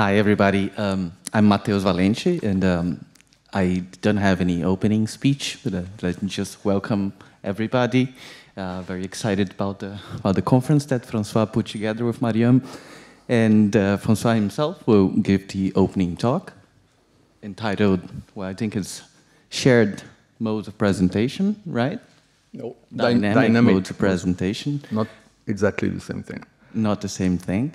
Hi, everybody. I'm Mateus Valente, and I don't have any opening speech, but let me just welcome everybody. Very excited about the conference that François put together with Mariam. And François himself will give the opening talk, entitled, well, I think it's Shared Modes of Presentation, right? No, Dynamic modes of presentation. Not exactly the same thing. Not the same thing.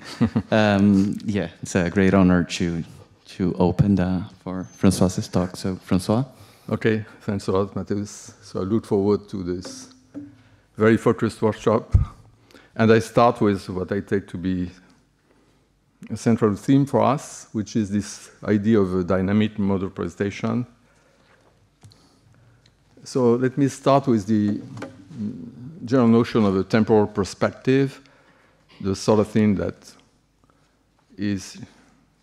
Yeah, it's a great honor to open for François's talk. So, François. Okay, thanks a lot, Mateus. So I look forward to this very focused workshop. And I start with what I take to be a central theme for us, which is this idea of a dynamic mode of presentation. So let me start with the general notion of a temporal perspective, the sort of thing that is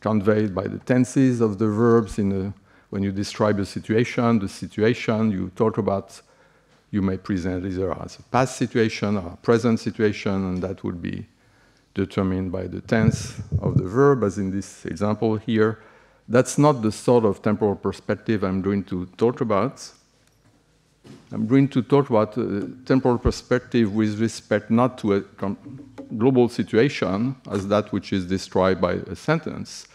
conveyed by the tenses of the verbs when you describe a situation. The situation you talk about, you may present either as a past situation or a present situation, and that would be determined by the tense of the verb, as in this example here. That's not the sort of temporal perspective I'm going to talk about. I'm going to talk about a temporal perspective with respect not to a global situation as that which is described by a sentence,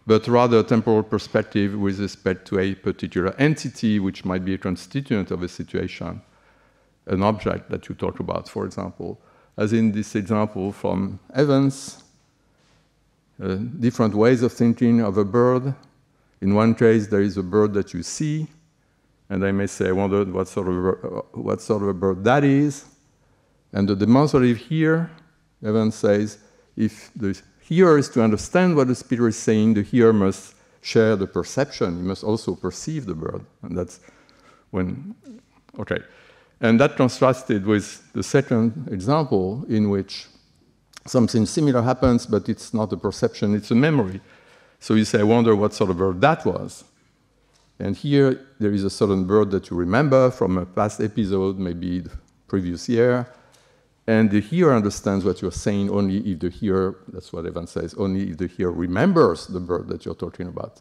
but rather a temporal perspective with respect to a particular entity which might be a constituent of a situation, an object that you talk about, for example. As in this example from Evans, different ways of thinking of a bird. In one case, there is a bird that you see, and I may say, I wonder what sort of a bird that is. And the demonstrative here, Evans says, if the hearer is to understand what the speaker is saying, the hearer must share the perception. He must also perceive the bird. And that's when, okay. And that contrasted with the second example in which something similar happens, but it's not a perception, it's a memory. So you say, I wonder what sort of bird that was. And here, there is a certain bird that you remember from a past episode, maybe the previous year. And the hearer understands what you're saying only if the hearer, that's what Evans says, only if the hearer remembers the bird that you're talking about.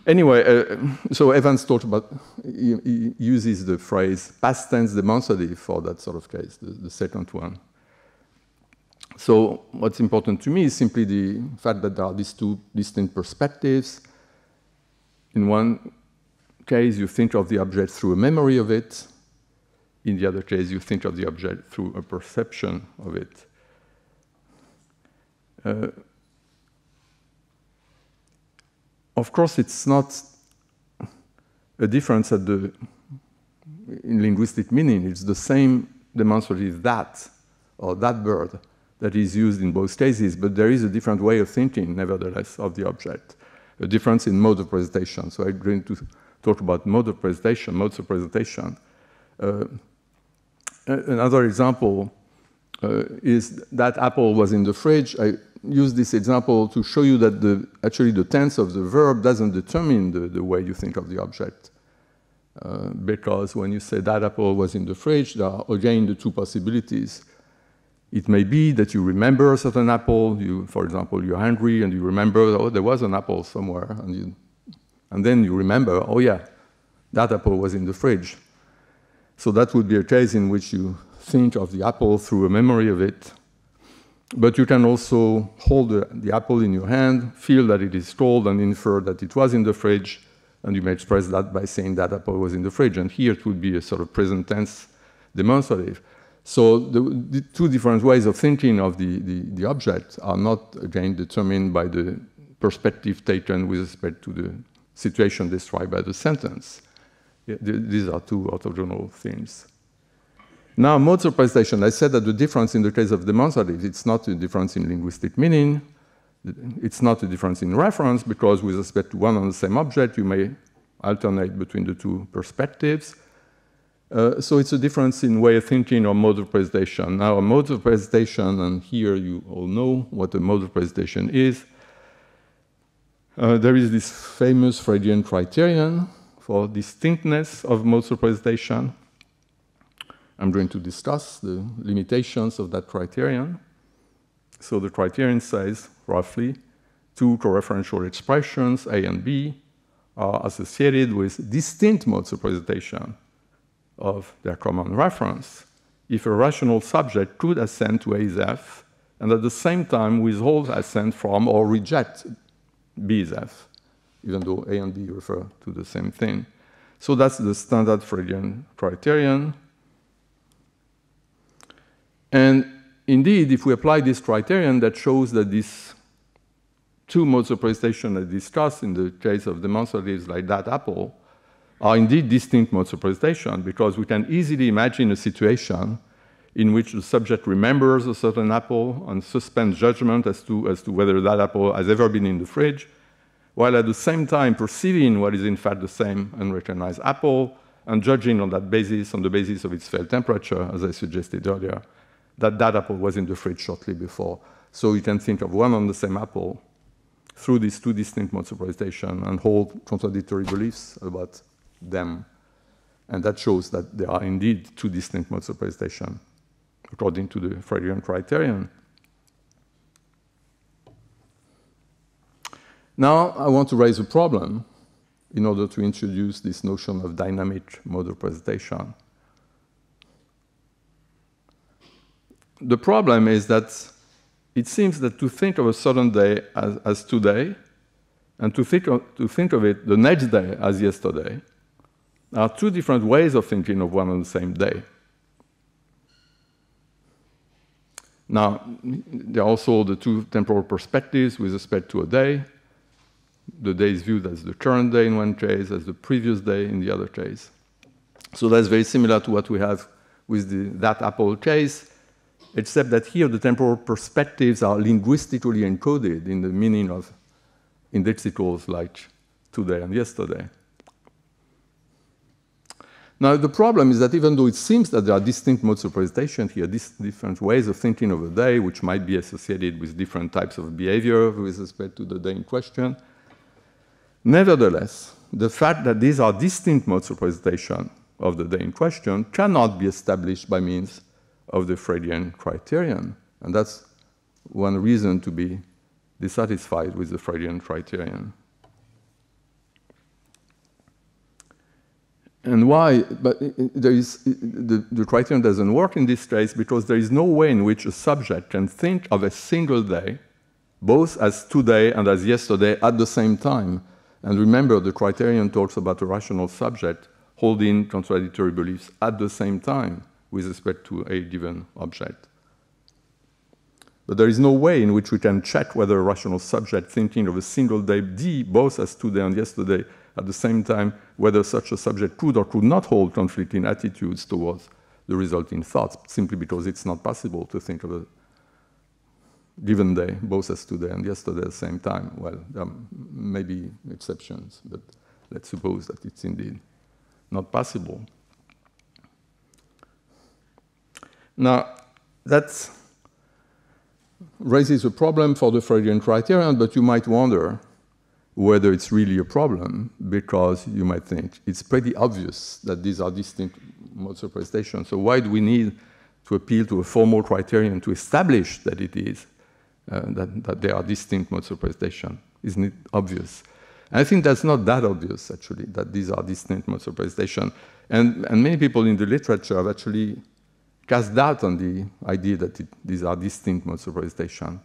Anyway, so Evans talked about, he uses the phrase past tense demonstrative for that sort of case, the second one. So what's important to me is simply the fact that there are these two distinct perspectives. In one case, you think of the object through a memory of it. In the other case, you think of the object through a perception of it. Of course, it's not a difference in linguistic meaning. It's the same demonstrative that, or that bird, that is used in both cases, but there is a different way of thinking, nevertheless, of the object. A difference in mode of presentation. So I'm going to talk about modes of presentation. Another example is that apple was in the fridge. I use this example to show you that actually the tense of the verb doesn't determine the way you think of the object. Because when you say that apple was in the fridge, there are again the two possibilities. It may be that you remember a certain apple. For example, you're hungry and you remember, oh, there was an apple somewhere. And then you remember, oh yeah, that apple was in the fridge. So that would be a case in which you think of the apple through a memory of it. But you can also hold the apple in your hand, feel that it is cold, and infer that it was in the fridge. And you may express that by saying that apple was in the fridge. And here it would be a sort of present tense demonstrative. So the two different ways of thinking of the object are not, again, determined by the perspective taken with respect to the situation described by the sentence. These are two orthogonal things. Now, modes of presentation. I said that the difference in the case of demonstrative, it's not a difference in linguistic meaning. It's not a difference in reference, because with respect to one and the same object, you may alternate between the two perspectives. So it's a difference in way of thinking or mode of presentation. Now, a mode of presentation, and here you all know what a mode of presentation is. There is this famous Freudian criterion for distinctness of modes of presentation. I'm going to discuss the limitations of that criterion. So the criterion says, roughly, two coreferential expressions, A and B, are associated with distinct modes of presentation of their common reference if a rational subject could assent to A is F and at the same time withhold assent from or reject B is F, even though A and B refer to the same thing. So that's the standard Freudian criterion. And indeed, if we apply this criterion, that shows that these two modes of presentation I discussed in the case of demonstratives like that apple are indeed distinct modes of presentation, because we can easily imagine a situation in which the subject remembers a certain apple and suspends judgment as to whether that apple has ever been in the fridge, while at the same time perceiving what is in fact the same unrecognized apple and judging on that basis, on the basis of its failed temperature, as I suggested earlier, that that apple was in the fridge shortly before. So you can think of one and the same apple through these two distinct modes of presentation and hold contradictory beliefs about them. And that shows that there are indeed two distinct modes of presentation, according to the Freudian criterion. Now, I want to raise a problem in order to introduce this notion of dynamic mode of presentation. The problem is that it seems that to think of a certain day as today, and to think of it the next day as yesterday, are two different ways of thinking of one and the same day. Now, there are also the two temporal perspectives with respect to a day. The day is viewed as the current day in one case, as the previous day in the other case. So that's very similar to what we have with that apple case, except that here the temporal perspectives are linguistically encoded in the meaning of indexicals like today and yesterday. Now, the problem is that even though it seems that there are distinct modes of presentation here, different ways of thinking of a day, which might be associated with different types of behavior with respect to the day in question, nevertheless, the fact that these are distinct modes of presentation of the day in question cannot be established by means of the Freudian criterion. And that's one reason to be dissatisfied with the Freudian criterion. And why? But the criterion doesn't work in this case because there is no way in which a subject can think of a single day, both as today and as yesterday, at the same time. And remember, the criterion talks about a rational subject holding contradictory beliefs at the same time with respect to a given object. But there is no way in which we can check whether a rational subject thinking of a single day D, both as today and yesterday, at the same time, whether such a subject could or could not hold conflicting attitudes towards the resulting thoughts, simply because it's not possible to think of a given day, both as today and yesterday at the same time. Well, there may be exceptions, but let's suppose that it's indeed not possible. Now, that raises a problem for the Freudian criterion, but you might wonder whether it's really a problem, because you might think it's pretty obvious that these are distinct modes of presentation. So why do we need to appeal to a formal criterion to establish that it is, that there are distinct modes of presentation? Isn't it obvious? And I think that's not that obvious, actually, that these are distinct modes of presentation. And many people in the literature have actually cast doubt on the idea that these are distinct modes of presentation.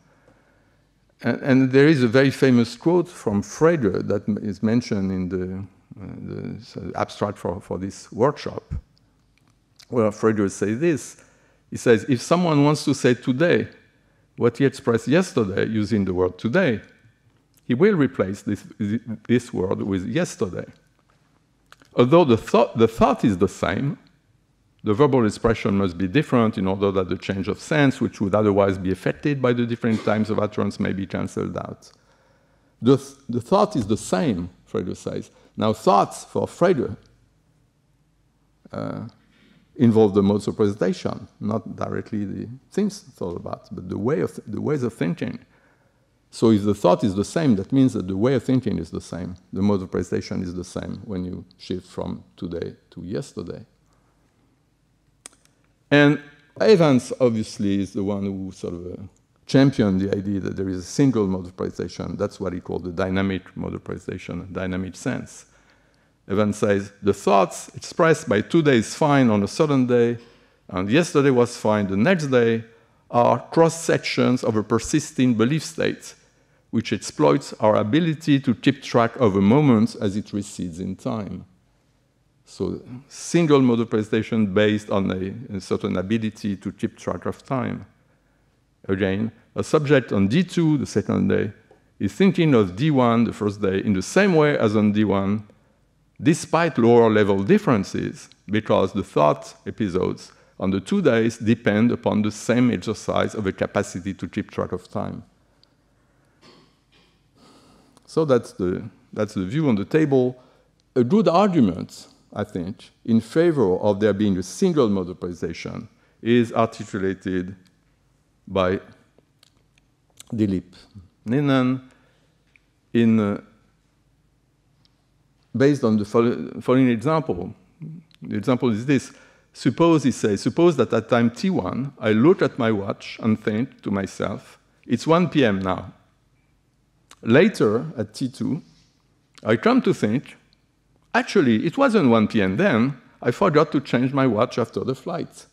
And there is a very famous quote from Frege that is mentioned in the abstract for this workshop, where Frege says this. He says, if someone wants to say today what he expressed yesterday using the word today, he will replace this word with yesterday. Although the thought is the same, the verbal expression must be different in order that the change of sense, which would otherwise be affected by the different times of utterance, may be cancelled out. The thought is the same, Frege says. Now, thoughts for Frege involve the modes of presentation, not directly the things thought about, but the ways of thinking. So if the thought is the same, that means that the way of thinking is the same. The mode of presentation is the same when you shift from today to yesterday. And Evans, obviously, is the one who sort of championed the idea that there is a single mode of presentation. That's what he called the dynamic mode of presentation, dynamic sense. Evans says, the thoughts expressed by today is fine on a certain day, and yesterday was fine the next day, are cross-sections of a persisting belief state, which exploits our ability to keep track of a moment as it recedes in time. So, single mode of presentation based on a certain ability to keep track of time. Again, a subject on D2 the second day is thinking of D1 the first day in the same way as on D1, despite lower level differences, because the thought episodes on the 2 days depend upon the same exercise of a capacity to keep track of time. So that's the view on the table. A good argument, I think, in favor of there being a single mode of presentation is articulated by Dilip Ninan based on the following example. The example is this. Suppose, he says, suppose that at time T1, I look at my watch and think to myself, it's 1 p.m. now. Later, at T2, I come to think, actually, it wasn't 1 p.m. then. I forgot to change my watch after the flight.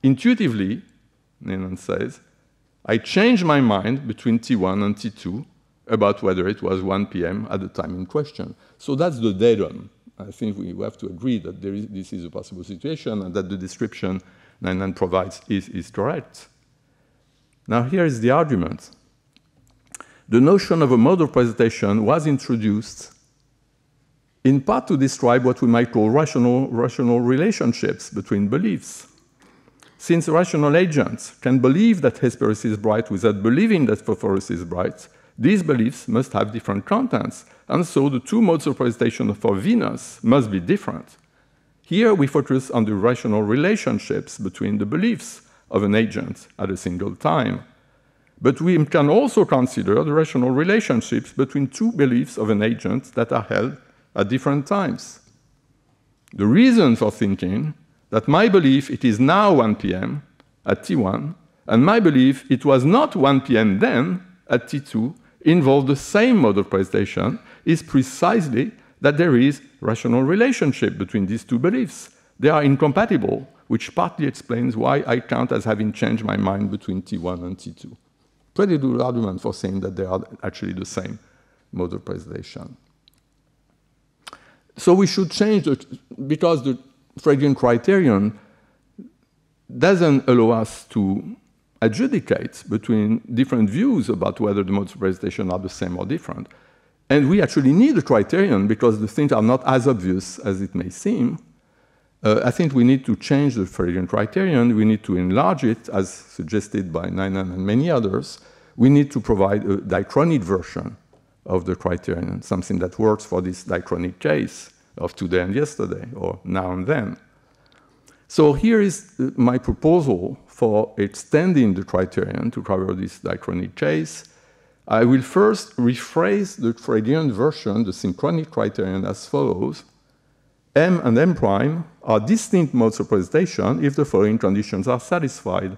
Intuitively, Ninan says, I changed my mind between T1 and T2 about whether it was 1 p.m. at the time in question. So that's the datum. I think we have to agree that this is a possible situation and that the description Ninan provides is correct. Now here is the argument. The notion of a mode of presentation was introduced in part to describe what we might call rational relationships between beliefs. Since rational agents can believe that Hesperus is bright without believing that Phosphorus is bright, these beliefs must have different contents, and so the two modes of presentation for Venus must be different. Here we focus on the rational relationships between the beliefs of an agent at a single time. But we can also consider the rational relationships between two beliefs of an agent that are held at different times. The reason for thinking that my belief it is now 1 p.m. at T1, and my belief it was not 1 p.m. then at T2 involve the same mode of presentation is precisely that there is rational relationship between these two beliefs. They are incompatible, which partly explains why I count as having changed my mind between T1 and T2. Pretty good argument for saying that they are actually the same mode of presentation. So we should change it because the Freudian criterion doesn't allow us to adjudicate between different views about whether the modes of presentation are the same or different. And we actually need a criterion because the things are not as obvious as it may seem. I think we need to change the Freudian criterion. We need to enlarge it, as suggested by Ninan and many others. We need to provide a diachronic version of the criterion, something that works for this diachronic case of today and yesterday, or now and then. So here is my proposal for extending the criterion to cover this diachronic case. I will first rephrase the Freudian version, the synchronic criterion, as follows. M and M prime are distinct modes of presentation if the following conditions are satisfied.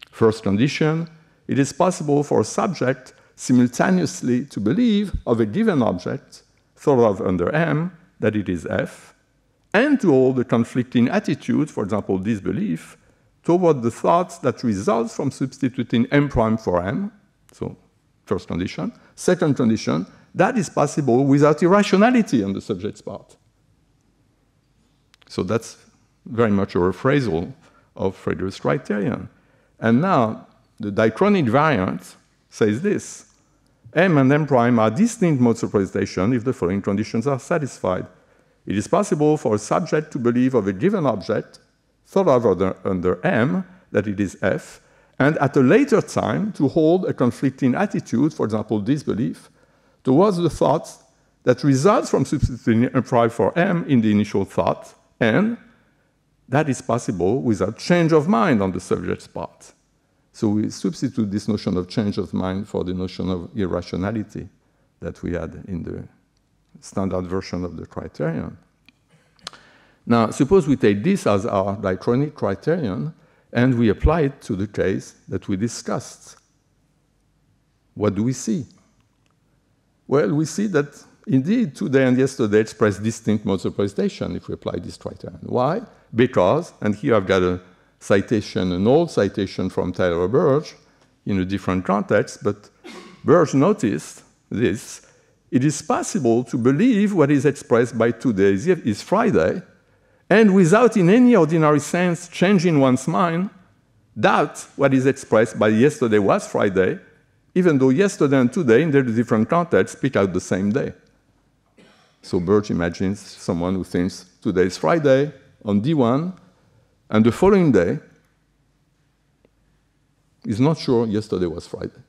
First condition, it is possible for a subject simultaneously to believe of a given object, thought of under M, that it is F, and to hold a conflicting attitude, for example, disbelief, toward the thought that results from substituting M prime for M. So, first condition. Second condition, that is possible without irrationality on the subject's part. So that's very much a rephrasal of Freudian's criterion. And now, the diachronic variant says this. M and M prime are distinct modes of presentation if the following conditions are satisfied. It is possible for a subject to believe of a given object, thought of under M, that it is F, and at a later time to hold a conflicting attitude, for example, disbelief, towards the thought that results from substituting M prime for M in the initial thought, and that is possible without change of mind on the subject's part. So we substitute this notion of change of mind for the notion of irrationality that we had in the standard version of the criterion. Now, suppose we take this as our diachronic criterion and we apply it to the case that we discussed. what do we see? Well, we see that indeed today and yesterday express distinct modes of representation if we apply this criterion. Why? Because, and here I've got a citation, an old citation from Taylor Burge in a different context, but Burge noticed this: it is possible to believe what is expressed by today is Friday, and without in any ordinary sense changing one's mind, doubt what is expressed by yesterday was Friday, even though yesterday and today, in their different contexts, speak out the same day. So Burge imagines someone who thinks today is Friday on D1, and the following day is not sure yesterday was Friday.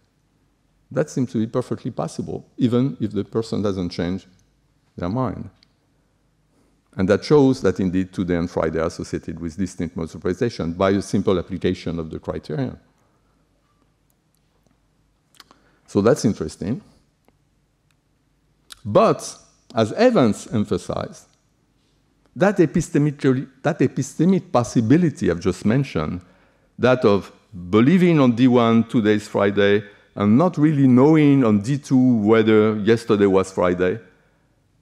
That seems to be perfectly possible, even if the person doesn't change their mind. And that shows that indeed today and Friday are associated with distinct modes of representation by a simple application of the criterion. So that's interesting. But, as Evans emphasized, that epistemic possibility I've just mentioned, that of believing on D1 today is Friday, and not really knowing on D2 whether yesterday was Friday,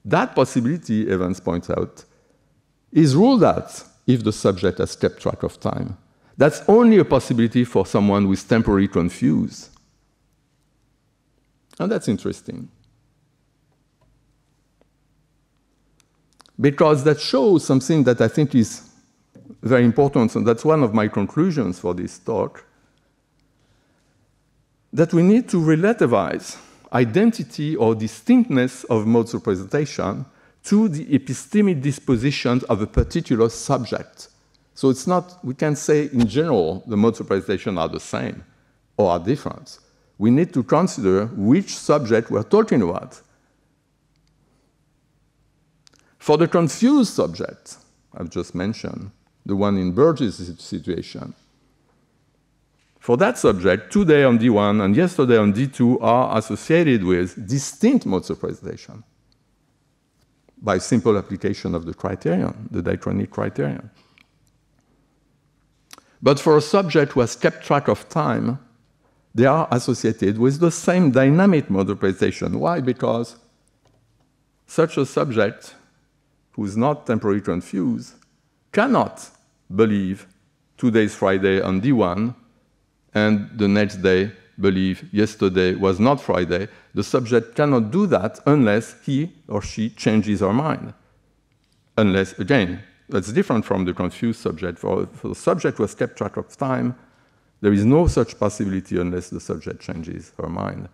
that possibility, Evans points out, is ruled out if the subject has kept track of time. That's only a possibility for someone who is temporarily confused. And that's interesting. Because that shows something that I think is very important, and that's one of my conclusions for this talk, that we need to relativize identity or distinctness of modes of representation to the epistemic dispositions of a particular subject. So it's not, we can't say in general the modes of representation are the same or are different. We need to consider which subject we're talking about. For the confused subject, I've just mentioned, the one in Burge's situation, for that subject, today on D1 and yesterday on D2 are associated with distinct modes of representation by simple application of the criterion, the diachronic criterion. But for a subject who has kept track of time, they are associated with the same dynamic mode of representation. Why? Because such a subject who is not temporarily confused cannot believe today is Friday on D1 and the next day believe yesterday was not Friday. The subject cannot do that unless he or she changes her mind. Unless, again, that's different from the confused subject. For the subject who has kept track of time, there is no such possibility unless the subject changes her mind.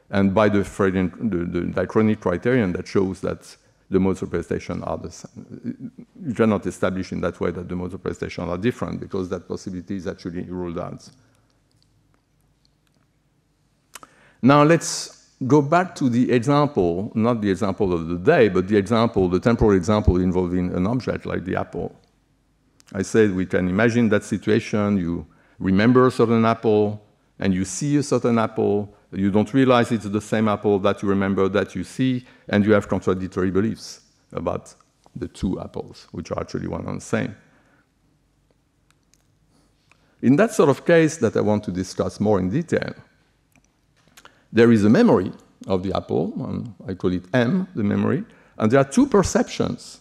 And by the diachronic criterion that shows that the modes of representation are the same. You cannot establish in that way that the modes of representation are different because that possibility is actually ruled out. Now let's go back to the example, not the example of the day, but the example, the temporal example involving an object like the apple. I said we can imagine that situation, you remember a certain apple, and you see a certain apple, you don't realize it's the same apple that you remember that you see, and you have contradictory beliefs about the two apples, which are actually one and the same. In that sort of case that I want to discuss more in detail, there is a memory of the apple, and I call it M, the memory, and there are two perceptions.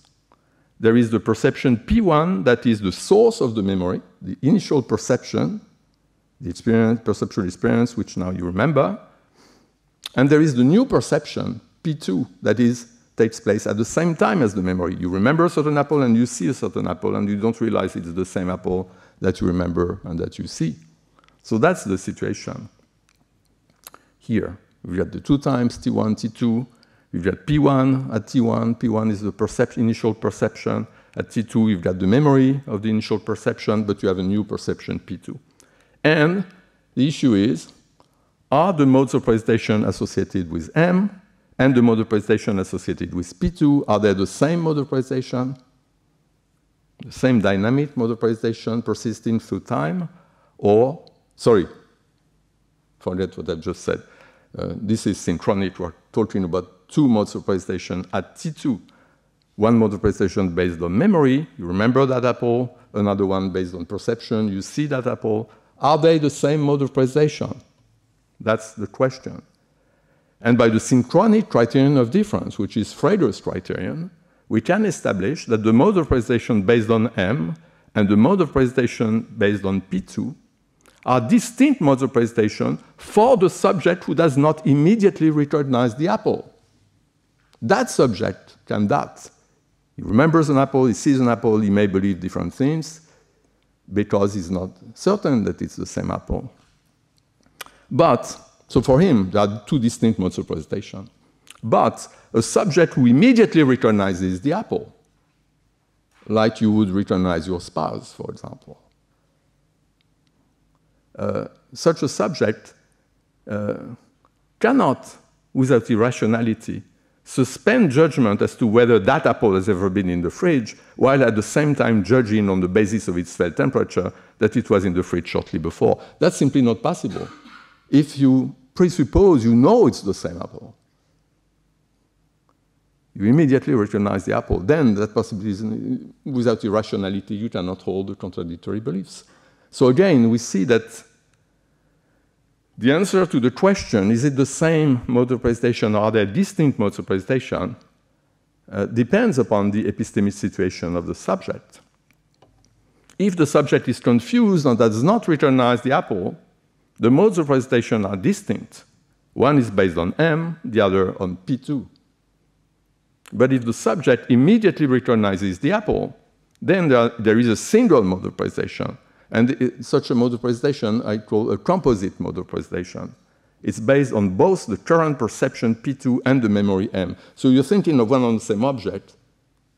There is the perception P1 that is the source of the memory, the initial perception, the experience, perceptual experience, which now you remember. And there is the new perception, P2, that takes place at the same time as the memory. You remember a certain apple and you see a certain apple, and you don't realize it's the same apple that you remember and that you see. So that's the situation. Here, we've got the 2 times T1, T2. We've got P1 at T1. P1 is the initial perception. At T2, you've got the memory of the initial perception, but you have a new perception, P2. And the issue is, are the modes of representation associated with M and the mode of representation associated with P2, are they the same mode of representation, the same dynamic mode of representation persisting through time, or, sorry, forget what I just said. This is synchronic. We're talking about 2 modes of representation at T2. One mode of representation based on memory, you remember that apple, another one based on perception, you see that apple. Are they the same mode of representation? That's the question. And by the synchronic criterion of difference, which is Freider's criterion, we can establish that the mode of presentation based on M and the mode of presentation based on P2 are distinct modes of presentation for the subject who does not immediately recognize the apple. That subject can doubt. He remembers an apple, he sees an apple, he may believe different things because he's not certain that it's the same apple. But, so for him, there are two distinct modes of presentation. But a subject who immediately recognizes the apple, like you would recognize your spouse, for example, such a subject cannot, without irrationality, suspend judgment as to whether that apple has ever been in the fridge, while at the same time judging on the basis of its felt temperature that it was in the fridge shortly before. That's simply not possible. If you presuppose you know it's the same apple, you immediately recognize the apple, then that possibility is, without irrationality, you cannot hold the contradictory beliefs. So again, we see that the answer to the question, is it the same mode of presentation or are there distinct modes of presentation, depends upon the epistemic situation of the subject. If the subject is confused and does not recognize the apple, the modes of presentation are distinct. One is based on M, the other on P2. But if the subject immediately recognizes the apple, then there is a single mode of presentation. And such a mode of presentation I call a composite mode of presentation. It's based on both the current perception P2 and the memory M. So you're thinking of one and the same object,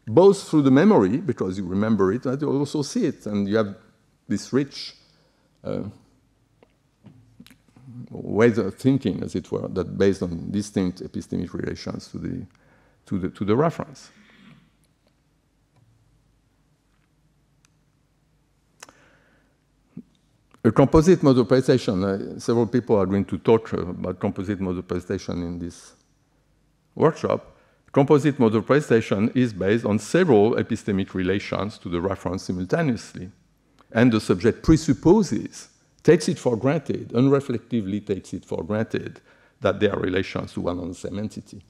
both through the memory, because you remember it, and you also see it, and you have this rich ways of thinking, as it were, that based on distinct epistemic relations to the reference. A composite mode of presentation, several people are going to talk about composite mode of presentation in this workshop. Composite mode of presentation is based on several epistemic relations to the reference simultaneously. And the subject presupposes, takes it for granted, unreflectively takes it for granted, that there are relations to one and the same entity.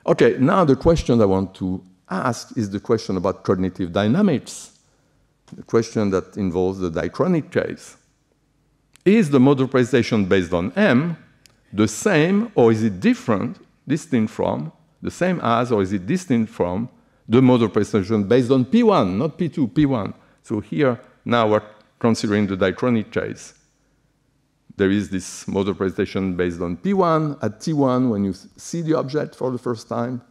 Okay, now the question I want to ask is the question about cognitive dynamics, the question that involves the diachronic case. Is the mode of presentation based on M the same, or is it different, distinct from, the same as, or is it distinct from the mode of presentation based on P1, not P2, P1? So here, now we're considering the diachronic case. There is this mode of presentation based on P1 at T1 when you see the object for the first time.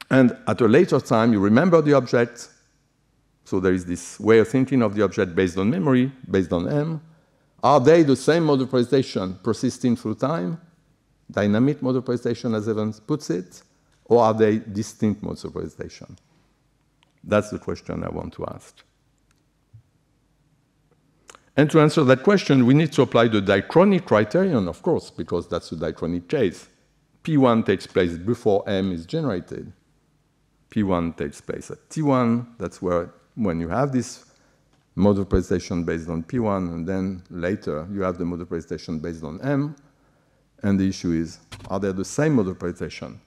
And at a later time, you remember the object. So there is this way of thinking of the object based on memory, based on M. Are they the same mode of presentation persisting through time? Dynamic mode of presentation, as Evans puts it? Or are they distinct modes of presentation? That's the question I want to ask. And to answer that question, we need to apply the diachronic criterion, of course, because that's a diachronic case. P1 takes place before M is generated. P1 takes place at T1. That's where, when you have this mode of presentation based on P1, and then later you have the mode of presentation based on M. And the issue is, are they the same mode of presentation?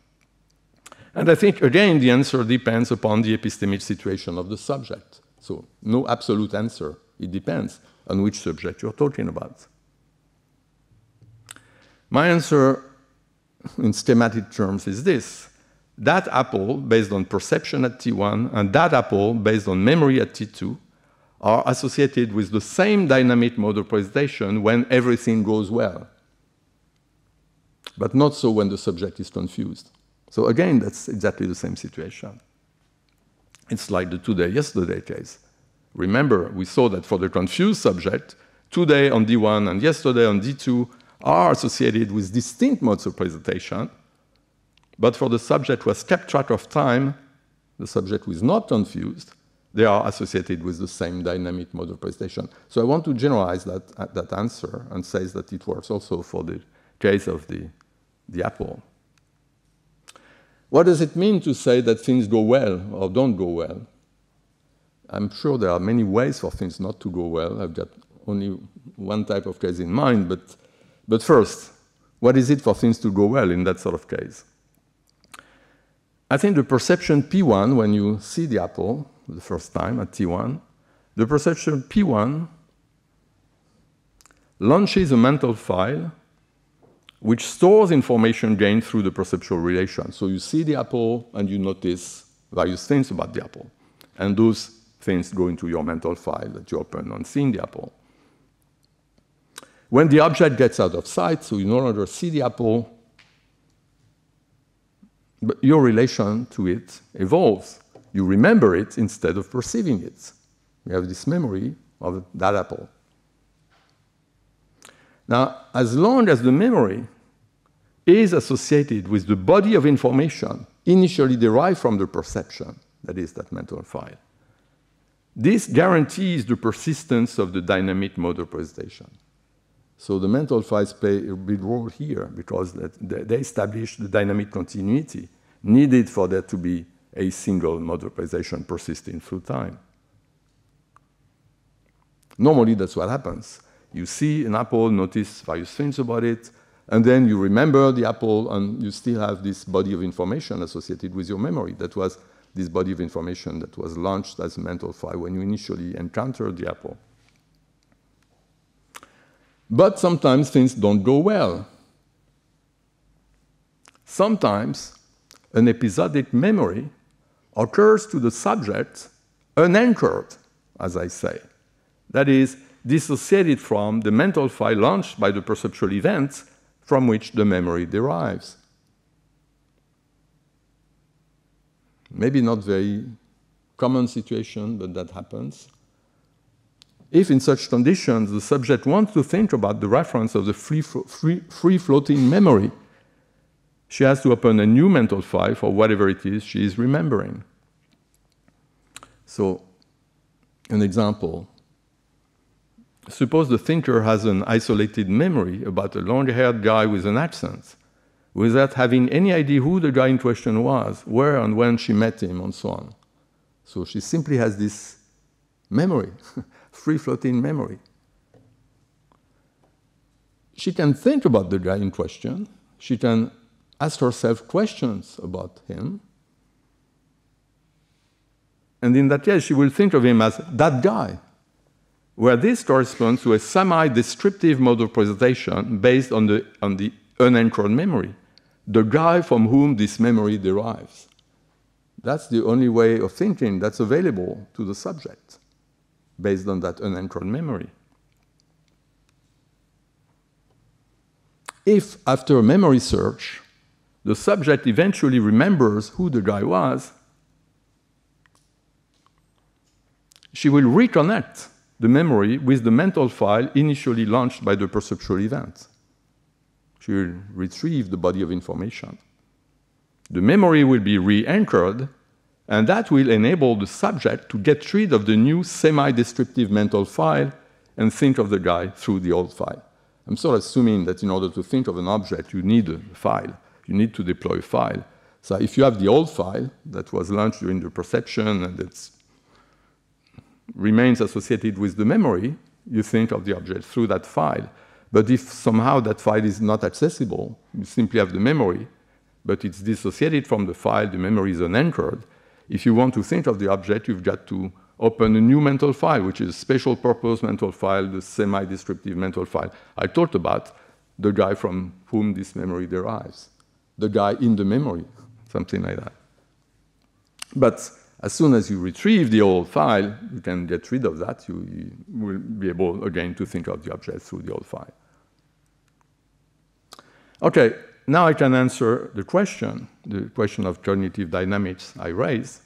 And I think, again, the answer depends upon the epistemic situation of the subject. So no absolute answer. It depends on which subject you're talking about. My answer in schematic terms is this. That apple based on perception at T1 and that apple based on memory at T2 are associated with the same dynamic mode of presentation when everything goes well, but not so when the subject is confused. So again, that's exactly the same situation. It's like the today, yesterday case. Remember, we saw that for the confused subject, today on D1 and yesterday on D2 are associated with distinct modes of presentation, but for the subject who has kept track of time, the subject who is not confused, they are associated with the same dynamic mode of presentation. So I want to generalize that answer and say that it works also for the case of the apple. What does it mean to say that things go well or don't go well? I'm sure there are many ways for things not to go well. I've got only one type of case in mind, but first, what is it for things to go well in that sort of case? I think the perception P1, when you see the apple the first time at T1, the perception P1 launches a mental file which stores information gained through the perceptual relation. So you see the apple and you notice various things about the apple. And those things go into your mental file that you open on seeing the apple. When the object gets out of sight, so you no longer see the apple, but your relation to it evolves. You remember it instead of perceiving it. You have this memory of that apple. Now, as long as the memory is associated with the body of information initially derived from the perception, that is, that mental file, this guarantees the persistence of the dynamic mode of presentation. So the mental files play a big role here because they establish the dynamic continuity needed for there to be a single mode of presentation persisting through time. Normally, that's what happens. You see an apple, notice various things about it, and then you remember the apple, and you still have this body of information associated with your memory. That was this body of information that was launched as a mental file when you initially encountered the apple. But sometimes things don't go well. Sometimes an episodic memory occurs to the subject unanchored, as I say. That is, dissociated from the mental file launched by the perceptual event from which the memory derives. Maybe not very common situation, but that happens. If in such conditions the subject wants to think about the reference of the free-floating memory, she has to open a new mental file for whatever it is she is remembering. So, an example. Suppose the thinker has an isolated memory about a long-haired guy with an accent, without having any idea who the guy in question was, where and when she met him, and so on. So she simply has this memory, free-floating memory. She can think about the guy in question. She can ask herself questions about him. And in that case, she will think of him as that guy, where this corresponds to a semi-descriptive mode of presentation based on the unanchored memory, the guy from whom this memory derives. That's the only way of thinking that's available to the subject, based on that unanchored memory. If, after a memory search, the subject eventually remembers who the guy was, she will reconnect the memory with the mental file initially launched by the perceptual event. She will retrieve the body of information. The memory will be re-anchored, and that will enable the subject to get rid of the new semi-descriptive mental file and think of the guy through the old file. I'm sort of assuming that in order to think of an object, you need a file. You need to deploy a file. So if you have the old file that was launched during the perception and that remains associated with the memory, you think of the object through that file. But if somehow that file is not accessible, you simply have the memory, but it's dissociated from the file, the memory is unanchored. If you want to think of the object, you've got to open a new mental file, which is a special purpose mental file, the semi-descriptive mental file I talked about, the guy from whom this memory derives, the guy in the memory, something like that. But as soon as you retrieve the old file, you can get rid of that. You will be able, again, to think of the object through the old file. Okay, now I can answer the question of cognitive dynamics I raised.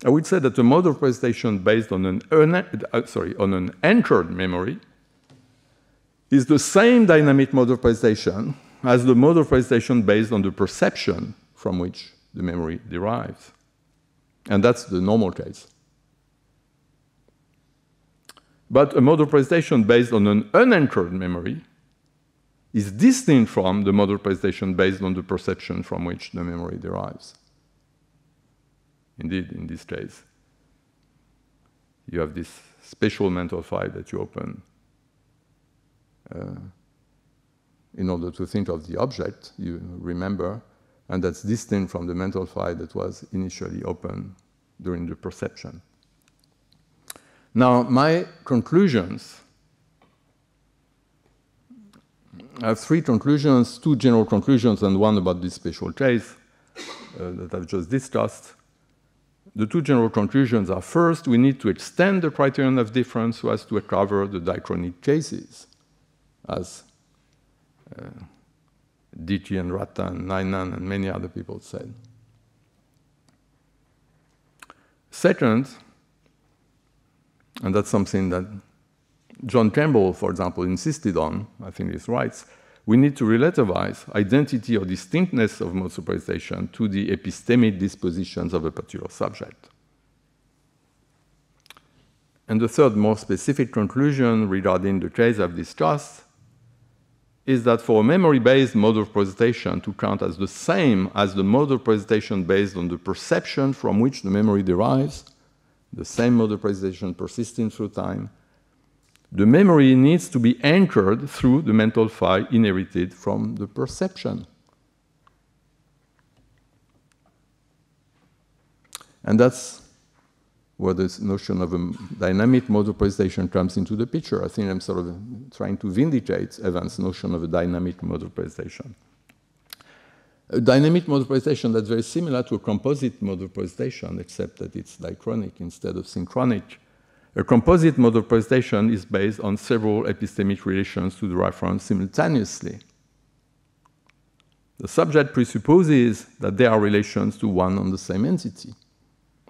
I would say that the mode of presentation based on an anchored memory is the same dynamic mode of presentation as the mode of presentation based on the perception from which the memory derives. And that's the normal case. But a mode of presentation based on an unanchored memory is distinct from the mode of presentation based on the perception from which the memory derives. Indeed, in this case, you have this special mental file that you open in order to think of the object, you remember, and that's distinct from the mental file that was initially open during the perception. Now, my conclusions, I have three conclusions, two general conclusions and one about this special case that I've just discussed. The two general conclusions are, first, we need to extend the criterion of difference so as to cover the diachronic cases, as Dickey and Rattan, Nainan, and many other people said. Second, and that's something that John Campbell, for example, insisted on, I think he's right, we need to relativize identity or distinctness of modes of representation to the epistemic dispositions of a particular subject. And the third, more specific conclusion regarding the case I've discussed is that for a memory-based mode of presentation to count as the same as the mode of presentation based on the perception from which the memory derives, the same mode of presentation persisting through time, the memory needs to be anchored through the mental file inherited from the perception. And that's where this notion of a dynamic mode of presentation comes into the picture. I think I'm sort of trying to vindicate Evans' notion of a dynamic mode of presentation. A dynamic mode of presentation that's very similar to a composite mode of presentation, except that it's diachronic instead of synchronic. A composite mode of presentation is based on several epistemic relations to the reference simultaneously. The subject presupposes that there are relations to one and the same entity.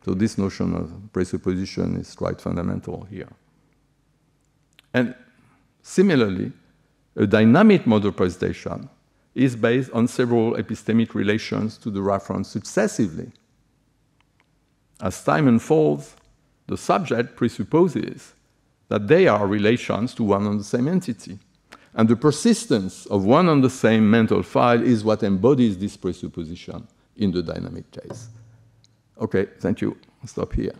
So this notion of presupposition is quite fundamental here. And similarly, a dynamic mode of presentation is based on several epistemic relations to the reference successively. As time unfolds, the subject presupposes that they are relations to one and the same entity. And the persistence of one and the same mental file is what embodies this presupposition in the dynamic case. Okay, thank you. I'll stop here.